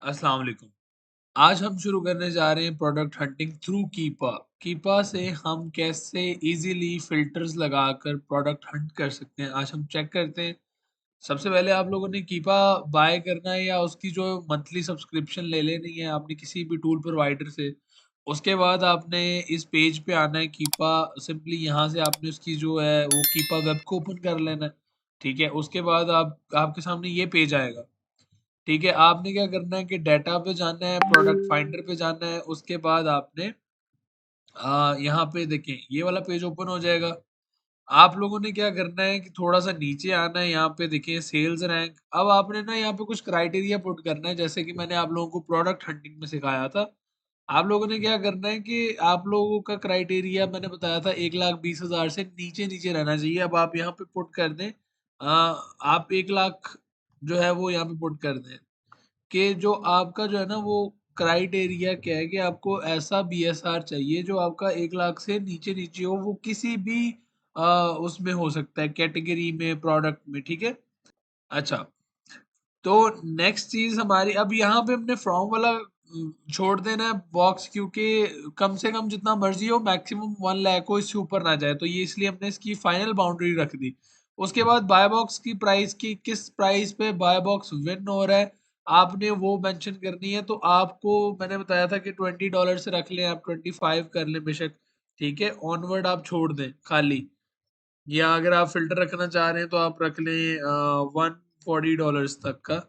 अस्सलाम वालेकुम। आज हम शुरू करने जा रहे हैं प्रोडक्ट हंटिंग थ्रू कीपा। कीपा से हम कैसे इजीली फिल्टर्स लगाकर प्रोडक्ट हंट कर सकते हैं, आज हम चेक करते हैं। सबसे पहले आप लोगों ने कीपा बाय करना है या उसकी जो मंथली सब्सक्रिप्शन ले लेनी है आपने किसी भी टूल प्रोवाइडर से। उसके बाद आपने इस पेज पे आना है कीपा, सिंपली यहाँ से आपने उसकी जो है वो कीपा वेब को ओपन कर लेना है। ठीक है, उसके बाद आप आपके सामने ये पेज आएगा। ठीक है, आपने क्या करना है कि डाटा पे जाना है, प्रोडक्ट फाइंडर पे जाना है, उसके बाद आपने यहाँ पे देखें ये वाला पेज ओपन हो जाएगा। आप लोगों ने क्या करना है कि थोड़ा सा नीचे आना है, यहाँ पे देखें सेल्स रैंक। अब आपने ना यहाँ पे कुछ क्राइटेरिया पुट करना है, जैसे कि मैंने आप लोगों को प्रोडक्ट हंटिंग में सिखाया था। आप लोगों ने क्या करना है कि आप लोगों का क्राइटेरिया मैंने बताया था 1,20,000 से नीचे नीचे रहना चाहिए। अब आप यहाँ पे पुट कर दें, आप 1,00,000 जो है वो यहाँ पे पुट कर दें कि जो आपका जो है ना वो क्राइटेरिया क्या है कि आपको ऐसा बीएसआर चाहिए जो आपका 1,00,000 से नीचे नीचे हो, वो किसी भी उसमें हो सकता है, कैटेगरी में, प्रोडक्ट में। ठीक है, अच्छा। तो नेक्स्ट चीज हमारी, अब यहाँ पे हमने फ्रॉम वाला छोड़ देना है बॉक्स, क्योंकि कम से कम जितना मर्जी हो, मैक्सिमम 1,00,000 हो, इससे ऊपर ना जाए, तो ये इसलिए हमने इसकी फाइनल बाउंड्री रख दी। उसके बाद बाय बॉक्स की प्राइस, की किस प्राइस पे बाय बॉक्स विन हो रहा है आपने वो मेंशन करनी है। तो आपको मैंने बताया था कि $20 से रख लें, आप 25 कर लें बेशक। ठीक है, ऑनवर्ड आप छोड़ दें खाली, या अगर आप फिल्टर रखना चाह रहे हैं तो आप रख लें $140 तक का।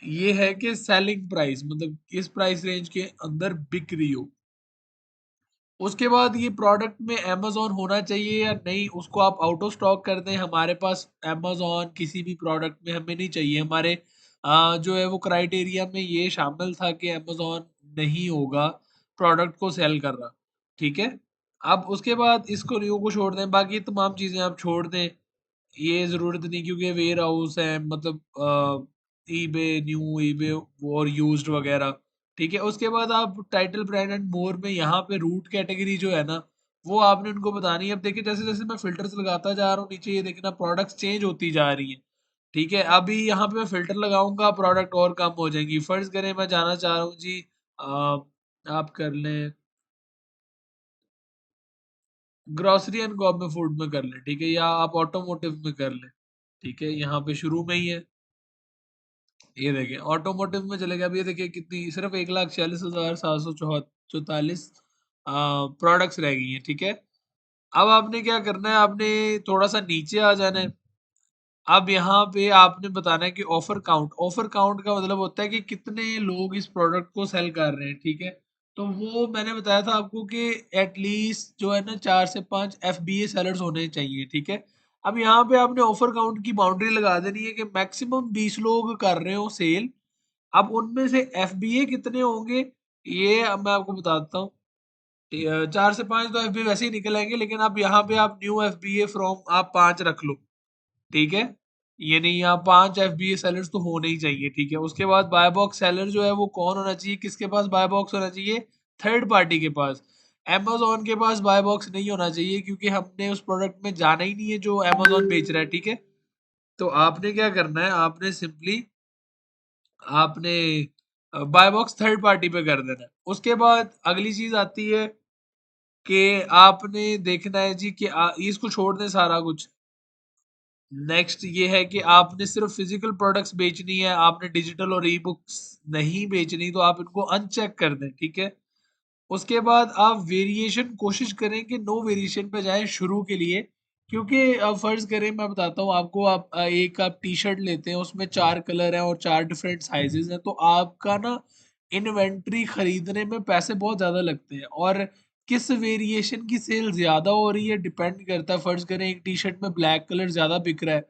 ये है कि सेलिंग प्राइस मतलब इस प्राइस रेंज के अंदर बिक रही हो। उसके बाद ये प्रोडक्ट में अमेज़न होना चाहिए या नहीं, उसको आप आउट ऑफ स्टॉक कर दें। हमारे पास अमेज़न किसी भी प्रोडक्ट में हमें नहीं चाहिए। हमारे जो है वो क्राइटेरिया में ये शामिल था कि अमेज़न नहीं होगा प्रोडक्ट को सेल कर रहा। ठीक है, अब उसके बाद इसको न्यू को छोड़ दें, बाकी तमाम चीज़ें आप छोड़ दें। ये ज़रूरत नहीं, क्योंकि वेयर हाउस है, मतलब ईबे, न्यू ईबे और यूज्ड वगैरह। ठीक है, उसके बाद आप टाइटल ब्रांड एंड मोर में यहाँ पे रूट कैटेगरी जो है ना वो आपने उनको बतानी है। अब देखिए जैसे जैसे मैं फिल्टर्स लगाता जा रहा हूँ नीचे, ये देखना प्रोडक्ट्स चेंज होती जा रही हैं। ठीक है, अभी यहाँ पे मैं फिल्टर लगाऊंगा प्रोडक्ट और कम हो जाएंगी। फर्ज करें मैं जाना चाह रहा हूँ जी, आप कर लें ग्रोसरी एंड गवर्नमेंट फूड में कर लें। ठीक है, या आप ऑटोमोटिव में कर लें। ठीक है, यहाँ पे शुरू में ही है, ये देखें ऑटोमोटिव में चले गए। अब ये देखिए कितनी, सिर्फ 1,46,744 प्रोडक्ट्स रह गई हैं। ठीक है, अब आपने क्या करना है, आपने थोड़ा सा नीचे आ जाना है। अब यहाँ पे आपने बताना है कि ऑफर काउंट, ऑफर काउंट का मतलब होता है कि कितने लोग इस प्रोडक्ट को सेल कर रहे हैं। ठीक है, तो वो मैंने बताया था आपको कि एटलीस्ट जो है ना 4 से 5 एफबीए सेलर्स होने चाहिए। ठीक है, अब यहाँ पे आपने ऑफर काउंट की बाउंड्री लगा देनी है कि मैक्सिमम 20 लोग कर रहे हो सेल। अब उनमें से एफबीए कितने होंगे ये अब मैं आपको बताता हूँ। 4 से 5 तो एफबीए वैसे ही निकल आएंगे, लेकिन अब यहाँ पे आप न्यू एफबीए फ्रॉम आप 5 रख लो। ठीक है, ये नहीं, यहाँ 5 एफबीए सेलर्स तो होने ही चाहिए। ठीक है, उसके बाद बाय बॉक्स सेलर जो है वो कौन होना चाहिए, किसके पास बाय बॉक्स होना चाहिए, थर्ड पार्टी के पास। Amazon के पास बाय बॉक्स नहीं होना चाहिए, क्योंकि हमने उस प्रोडक्ट में जाना ही नहीं है जो Amazon बेच रहा है। ठीक है, तो आपने क्या करना है, आपने सिंपली आपने बाय बॉक्स थर्ड पार्टी पे कर देना है। उसके बाद अगली चीज आती है कि आपने देखना है जी कि इसको छोड़ दें सारा कुछ। नेक्स्ट ये है कि आपने सिर्फ फिजिकल प्रोडक्ट्स बेचनी है, आपने डिजिटल और ई बुक्स नहीं बेचनी, तो आप इनको अनचेक कर दें। ठीक है, उसके बाद आप वेरिएशन कोशिश करें कि नो वेरिएशन पे जाएं शुरू के लिए, क्योंकि फर्ज करें मैं बताता हूँ आपको, आप एक आप टी शर्ट लेते हैं, उसमें 4 कलर हैं और 4 डिफरेंट साइजेस हैं, तो आपका ना इन्वेंट्री खरीदने में पैसे बहुत ज़्यादा लगते हैं। और किस वेरिएशन की सेल ज़्यादा हो रही है डिपेंड करता है। फर्ज करें एक टी शर्ट में ब्लैक कलर ज़्यादा बिक रहा है,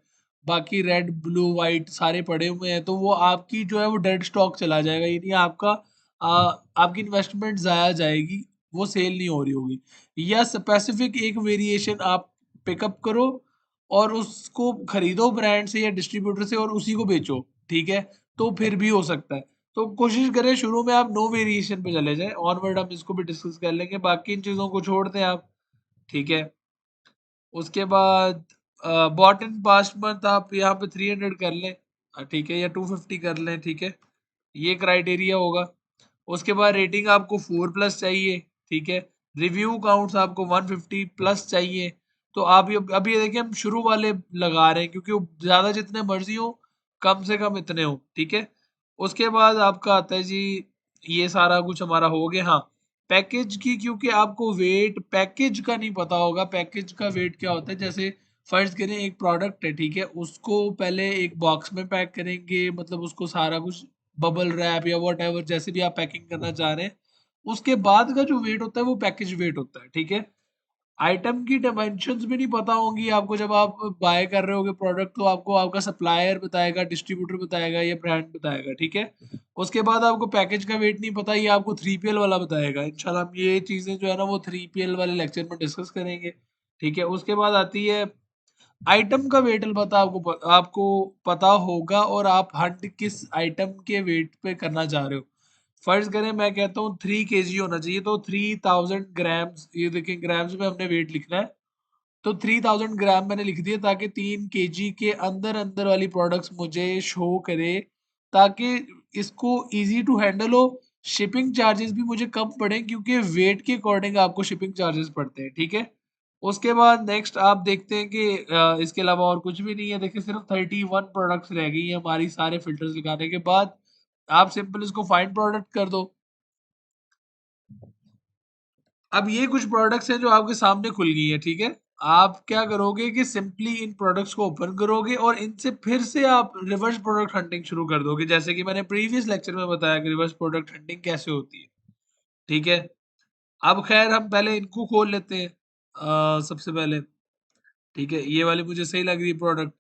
बाकी रेड ब्लू वाइट सारे पड़े हुए हैं, तो वो आपकी जो है वो डेड स्टॉक चला जाएगा, यानी आपका आपकी इन्वेस्टमेंट ज़ाया जाएगी, वो सेल नहीं हो रही होगी। या स्पेसिफिक एक वेरिएशन आप पिकअप करो और उसको खरीदो ब्रांड से या डिस्ट्रीब्यूटर से और उसी को बेचो। ठीक है, तो फिर भी हो सकता है। तो कोशिश करें शुरू में आप नो वेरिएशन पे चले जाएं, ऑनवर्ड हम इसको भी डिस्कस कर लेंगे, बाकी इन चीज़ों को छोड़ दें आप। ठीक है, उसके बाद बॉट एंड पास्ट मंथ आप यहाँ पे 300 कर लें, ठीक है, या 250 कर लें। ठीक है, ये क्राइटेरिया होगा। उसके बाद रेटिंग आपको 4+ चाहिए, ठीक है। रिव्यू काउंट्स आपको 150+ चाहिए। तो आप ये अब ये देखिए हम शुरू वाले लगा रहे हैं क्योंकि वो ज़्यादा जितने मर्ज़ी हो, कम से कम इतने हो, ठीक है। उसके बाद आपका आता है जी, ये सारा कुछ हमारा हो गया। हाँ, पैकेज की, क्योंकि आपको वेट पैकेज का नहीं पता होगा, पैकेज का वेट क्या होता है। जैसे फर्ज करें एक प्रोडक्ट है, ठीक है, उसको पहले एक बॉक्स में पैक करेंगे, मतलब उसको सारा कुछ बबल रैप या वॉट एवर जैसे भी आप पैकिंग करना चाह रहे हैं, उसके बाद का जो वेट होता है वो पैकेज वेट होता है, ठीक है। आइटम की डायमेंशंस भी नहीं पता होंगी आपको, जब आप बाय कर रहे होगे प्रोडक्ट, तो आपको आपका सप्लायर बताएगा, डिस्ट्रीब्यूटर बताएगा या ब्रांड बताएगा, ठीक है। उसके बाद आपको पैकेज का वेट नहीं पता, ये आपको 3PL वाला बताएगा। इंशाल्लाह हम ये चीजें जो है ना वो 3PL वाले लेक्चर में डिस्कस करेंगे, ठीक है। उसके बाद आती है आइटम का वेट, अलबत्ता आपको पता होगा, और आप हंट किस आइटम के वेट पे करना चाह रहे हो। फर्ज करें मैं कहता हूँ 3 kg होना चाहिए, तो 3000 ग्राम्स, ये देखिए ग्राम्स में हमने वेट लिखना है। तो 3000 ग्राम मैंने लिख दिया ताकि 3 kg के अंदर अंदर वाली प्रोडक्ट्स मुझे शो करे, ताकि इसको इजी टू हैंडल हो। शिपिंग चार्जेस भी मुझे कम पड़े, क्योंकि वेट के अकॉर्डिंग आपको शिपिंग चार्जेस पड़ते हैं, ठीक है। उसके बाद नेक्स्ट आप देखते हैं कि इसके अलावा और कुछ भी नहीं है। देखिए सिर्फ 31 प्रोडक्ट्स रह गई है हमारी, सारे फिल्टर्स लगाने के बाद। आप सिंपल इसको फाइंड प्रोडक्ट कर दो। अब ये कुछ प्रोडक्ट्स हैं जो आपके सामने खुल गई है, ठीक है। आप क्या करोगे कि सिंपली इन प्रोडक्ट्स को ओपन करोगे और इनसे फिर से आप रिवर्स प्रोडक्ट हंटिंग शुरू कर दोगे, जैसे कि मैंने प्रीवियस लेक्चर में बताया कि रिवर्स प्रोडक्ट हंटिंग कैसे होती है, ठीक है। अब खैर हम पहले इनको खोल लेते हैं। सबसे पहले, ठीक है, ये वाली मुझे सही लग रही है प्रोडक्ट।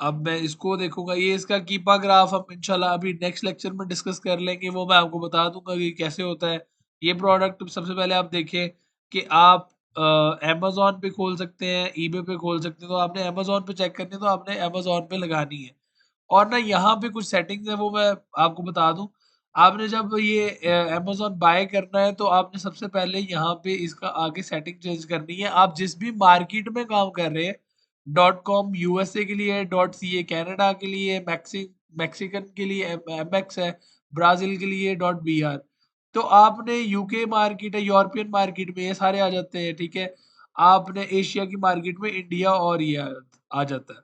अब मैं इसको देखूंगा, ये इसका कीपा ग्राफ हम इंशाल्लाह अभी नेक्स्ट लेक्चर में डिस्कस कर लेंगे, वो मैं आपको बता दूंगा कि कैसे होता है ये प्रोडक्ट। सबसे पहले आप देखें कि आप अमेज़न पे खोल सकते हैं, ईबे पे खोल सकते हैं। तो आपने अमेज़न पे चेक करनी है, तो आपने अमेज़न पे लगानी है। और ना यहाँ पे कुछ सेटिंग्स है, वो मैं आपको बता दूं। आपने जब ये अमेज़न बाय करना है, तो आपने सबसे पहले यहाँ पे इसका आगे सेटिंग चेंज करनी है। आप जिस भी मार्केट में काम कर रहे हैं, .com यूएसए के लिए, .ca कनाडा के लिए, मैक्सिकन के लिए एमएक्स है, ब्राजील के लिए .br। तो आपने यूके मार्केट है, यूरोपियन मार्केट में ये सारे आ जाते हैं, ठीक है। आपने एशिया की मार्केट में इंडिया और ये आ जाता है,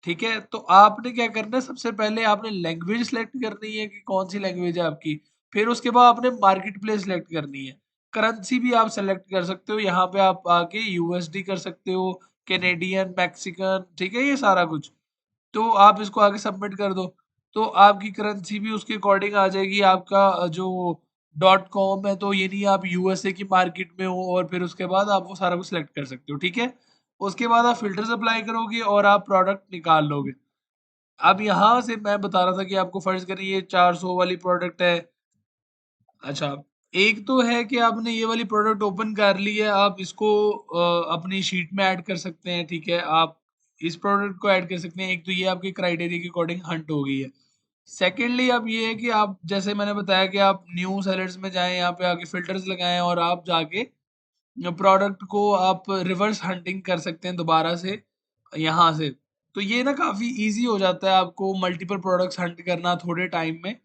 ठीक है। तो आपने क्या करना है, सबसे पहले आपने लैंग्वेज सेलेक्ट करनी है कि कौन सी लैंग्वेज है आपकी। फिर उसके बाद आपने मार्केट प्लेस सेलेक्ट करनी है। करेंसी भी आप सेलेक्ट कर सकते हो, यहाँ पे आप आके यूएसडी कर सकते हो, कैनेडियन, मैक्सिकन, ठीक है, ये सारा कुछ। तो आप इसको आगे सबमिट कर दो, तो आपकी करेंसी भी उसके अकॉर्डिंग आ जाएगी। आपका जो .com है, तो ये नहीं आप यूएसए की मार्केट में हो, और फिर उसके बाद आप वो सारा कुछ सेलेक्ट कर सकते हो, ठीक है। उसके बाद आप फिल्टर्स अप्लाई करोगे और आप प्रोडक्ट निकाल लोगे। अब यहाँ से मैं बता रहा था कि आपको फर्ज करें ये 400 वाली प्रोडक्ट है। अच्छा, एक तो है कि आपने ये वाली प्रोडक्ट ओपन कर ली है, आप इसको अपनी शीट में ऐड कर सकते हैं, ठीक है। आप इस प्रोडक्ट को ऐड कर सकते हैं। एक तो ये आपके क्राइटेरिया के अकॉर्डिंग हंट हो गई है। सेकेंडली अब ये है कि आप, जैसे मैंने बताया कि आप न्यू सेलर्स में जाएं, यहाँ पे आके फिल्टर्स लगाएं, और आप जाके प्रोडक्ट को आप रिवर्स हंटिंग कर सकते हैं दोबारा से यहाँ से। तो ये ना काफ़ी ईज़ी हो जाता है आपको मल्टीपल प्रोडक्ट्स हंट करना थोड़े टाइम में।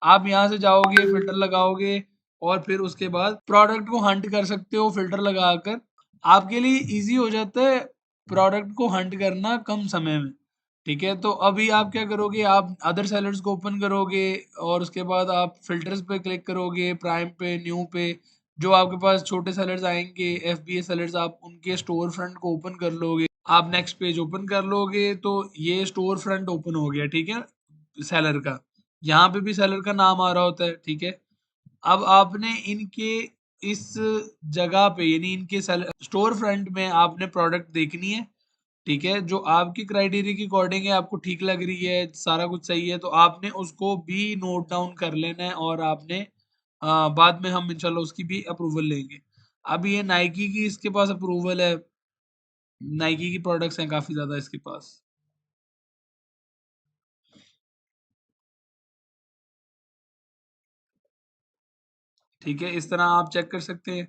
आप यहाँ से जाओगे, फ़िल्टर लगाओगे, और फिर उसके बाद प्रोडक्ट को हंट कर सकते हो फ़िल्टर लगाकर। आपके लिए ईज़ी हो जाता है प्रोडक्ट को हंट करना कम समय में, ठीक है। तो अभी आप क्या करोगे, आप अदर सेलर्स को ओपन करोगे, और उसके बाद आप फ़िल्टर्स पे क्लिक करोगे, प्राइम पे, न्यू पे। जो आपके पास छोटे सेलर्स आएँगे, एफबीए सेलर्स, आप उनके स्टोर फ्रंट को ओपन कर लोगे। आप नेक्स्ट पेज ओपन कर लोगे, तो ये स्टोर फ्रंट ओपन हो गया, ठीक है, सेलर का। यहाँ पे भी सेलर का नाम आ रहा होता है, ठीक है। अब आपने इनके इस जगह पे, यानी इनके स्टोर फ्रंट में आपने प्रोडक्ट देखनी है, ठीक है, जो आपकी क्राइटेरिया के अकॉर्डिंग है, आपको ठीक लग रही है, सारा कुछ सही है, तो आपने उसको भी नोट डाउन कर लेना है, और आपने बाद में हम इंशाल्लाह उसकी भी अप्रूवल लेंगे। अब ये नाइकी की इसके पास अप्रूवल है, नाइकी की प्रोडक्ट्स हैं काफ़ी ज़्यादा इसके पास, ठीक है। इस तरह आप चेक कर सकते हैं।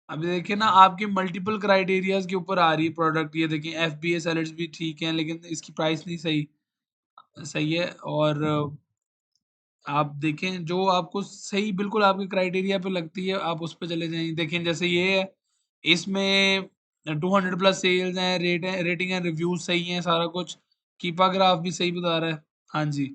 अभी देखिए ना, आपके मल्टीपल क्राइटेरियाज़ के ऊपर आ रही है प्रोडक्ट। ये देखिए एफबीए सेलर्स भी ठीक हैं, लेकिन इसकी प्राइस नहीं सही सही है। और आप देखें जो आपको सही बिल्कुल आपके क्राइटेरिया पे लगती है, आप उस पे चले जाएँ। देखें जैसे ये है, इसमें 200 प्लस सेल्स हैं, रेटिंग एंड रिव्यूज़ सही हैं, सारा कुछ। कीपा ग्राफ भी सही बता रहा है। हाँ जी।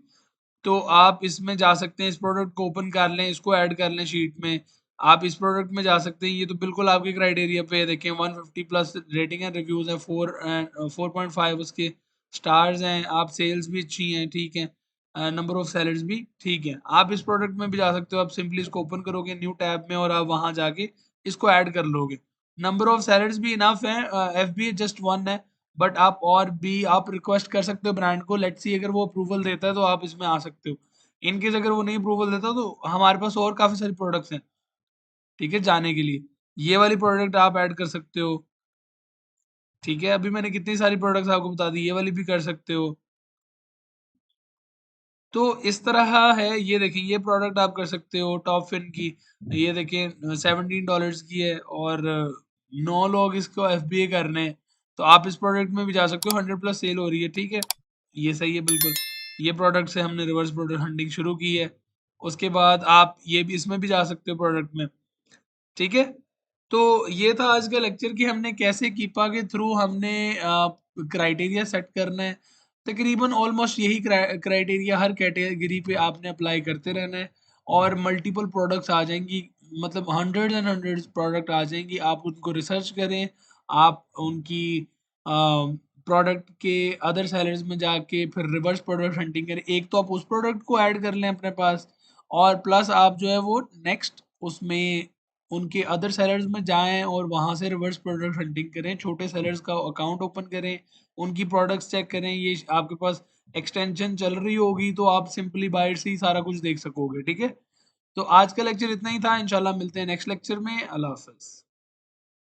तो आप इसमें जा सकते हैं, इस प्रोडक्ट को ओपन कर लें, इसको ऐड कर लें शीट में। आप इस प्रोडक्ट में जा सकते हैं, ये तो बिल्कुल आपके क्राइटेरिया पे है। देखें 150 प्लस रेटिंग एंड रिव्यूज़ हैं, 4.5 उसके स्टार्स हैं, आप सेल्स भी अच्छी हैं, ठीक है। नंबर ऑफ सेलर्स भी ठीक है। आप इस प्रोडक्ट में भी जा सकते हो, आप सिंपली इसको ओपन करोगे न्यू टैब में और आप वहाँ जाके इसको ऐड कर लोगे। नंबर ऑफ सेलर्स भी इनफ है, एफबी जस्ट 1 है। बट आप और भी आप रिक्वेस्ट कर सकते हो ब्रांड को, लेट्स सी अगर वो अप्रूवल देता है तो आप इसमें आ सकते हो। इन केस अगर वो नहीं अप्रूवल देता तो हमारे पास और काफ़ी सारी प्रोडक्ट्स हैं, ठीक है, जाने के लिए। ये वाली प्रोडक्ट आप ऐड कर सकते हो, ठीक है? अभी मैंने कितनी सारी प्रोडक्ट्स आपको बता दी, ये वाली भी कर सकते हो। तो इस तरह है, ये देखिए ये प्रोडक्ट आप कर सकते हो टॉप फिन की। ये देखिए $17 की है और 9 लोग इसको एफबीए कर रहे हैं। तो आप इस प्रोडक्ट में भी जा सकते हो, 100 प्लस सेल हो रही है, ठीक है। ये सही है बिल्कुल। ये प्रोडक्ट से हमने रिवर्स प्रोडक्ट हंटिंग शुरू की है। उसके बाद आप ये भी इसमें भी जा सकते हो प्रोडक्ट में, ठीक है? तो ये था आज का लेक्चर कि हमने कैसे कीपा के थ्रू हमने क्राइटेरिया सेट करना है। तकरीबन ऑलमोस्ट यही क्राइटेरिया हर कैटेगरी पे आपने अप्लाई करते रहना है और मल्टीपल प्रोडक्ट्स आ जाएँगी, मतलब हंड्रेड्स एंड हंड्रेड्स प्रोडक्ट आ जाएँगी। आप उनको रिसर्च करें, आप उनकी अ, प्रोडक्ट के अदर सेलर्स में जाके फिर रिवर्स प्रोडक्ट हंटिंग करें। एक तो आप उस प्रोडक्ट को ऐड कर लें अपने पास और प्लस आप जो है वो नेक्स्ट उसमें उनके अदर सेलर्स में जाएँ और वहाँ से रिवर्स प्रोडक्ट हंटिंग करें, छोटे सेलर्स का अकाउंट ओपन करें, उनकी प्रोडक्ट्स चेक करें, ये आपके पास एक्सटेंशन चल रही होगी तो आप सिंपली बाहर से ही सारा कुछ देख सकोगे, ठीक है? तो आज का लेक्चर इतना ही था, इंशाल्लाह मिलते हैं नेक्स्ट लेक्चर में, अल्लाह हाफ़िज़।